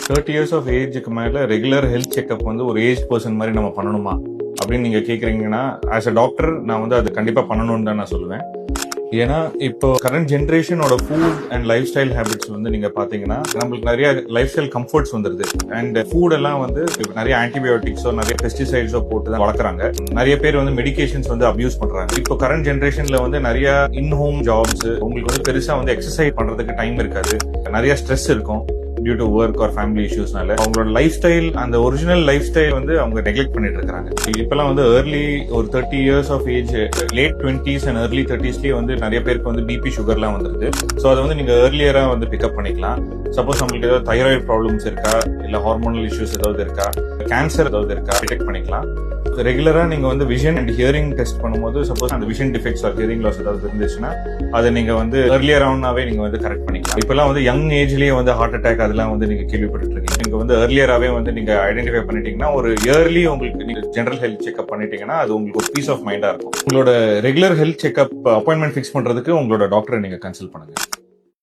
30 years of ஏஜுக்கு மேலே regular health checkup வந்து ஒரு ஏஜ் பர்சன் மாதிரி நம்ம பண்ணணுமா அப்படின்னு நீங்கள் கேட்குறீங்கன்னா, ஆஸ் அ டாக்டர் நான் வந்து அது கண்டிப்பாக பண்ணணும்னு தான் நான் சொல்லுவேன். ஏன்னா இப்போ கரண்ட் ஜென்ரேஷனோட food and lifestyle habits வந்து நீங்க பாத்தீங்கன்னா நம்மளுக்கு நிறைய லைஃப் ஸ்டைல் கம்ஃபர்ட்ஸ் வந்துருது. அண்ட் ஃபுட் எல்லாம் வந்து நிறைய ஆன்டிபயோட்டிக்ஸோ நிறைய பெஸ்டிசைட்ஸோ போட்டு தான் வளர்க்குறாங்க. நிறைய பேர் வந்து மெடிகேஷன்ஸ் வந்து அபியூஸ் பண்றாங்க. இப்போ கரண்ட் ஜென்ரேஷன்ல வந்து நிறைய இன்ஹோம் ஜாப்ஸ், உங்களுக்கு வந்து பெருசா வந்து எக்ஸசைஸ் பண்றதுக்கு டைம் இருக்காது, நிறைய ஸ்ட்ரெஸ் இருக்கும் due to work or family இஷ்யூஸ்னால அவங்களோட லைஃப் ஸ்டைல், அந்த ஒரிஜினல் லைஃப் ஸ்டைல் வந்து அவங்க நெக்லெக்ட் பண்ணிட்டு இருக்காங்க. இப்பெல்லாம் வந்து ஏர்லி ஒரு 30 years of age, late 20s and early 30ஸ்லயே வந்து நிறைய பேருக்கு வந்து பிபி சுகர்லாம் வந்துருது. ஸோ அதை வந்து நீங்க ஏர்லியரா வந்து பிக்கப் பண்ணிக்கலாம். சப்போஸ் நம்மளுக்கு ஏதாவது தைராய்டு ப்ராப்ளம்ஸ் இருக்கா, இல்ல ஹார்மோனல் இஷ்யூஸ் ஏதாவது இருக்கா, கேன்சர் ஏதாவது இருக்கா, டிடெக்ட் பண்ணிக்கலாம். ரெகுலரா நீங்க வந்து விஷன் அண்ட் ஹியரிங் டெஸ்ட் பண்ணும்போது சப்போஸ் அந்த vision defects or hearing loss ஏதாவது இருந்துச்சுன்னா அதை நீங்க வந்து ஏர்லியர் ஆனாவே நீங்க வந்து கரெக்ட் பண்ணிக்கலாம். இப்பெல்லாம் வந்து யங் ஏஜ்லயே வந்து ஹார்ட் அட்டாக் அதெல்லாம் வந்து நீங்க கேள்விப்பட்டு இருக்கீங்க. நீங்க வந்து ஏர்லியராவே வந்து நீங்க ஐடென்டிஃபை பண்ணிட்டீங்கன்னா, ஒரு இயர்லி உங்களுக்கு நீங்க ஜெனரல் ஹெல்த் செக்அப் பண்ணிட்டீங்கன்னா அது உங்களுக்கு ஒரு பீஸ் ஆஃப் மைண்டா இருக்கும். உங்களோட regular health checkup appointment fix பண்றதுக்கு உங்களோட டாக்டரை நீங்க கன்சல்ட் பண்ணுங்க.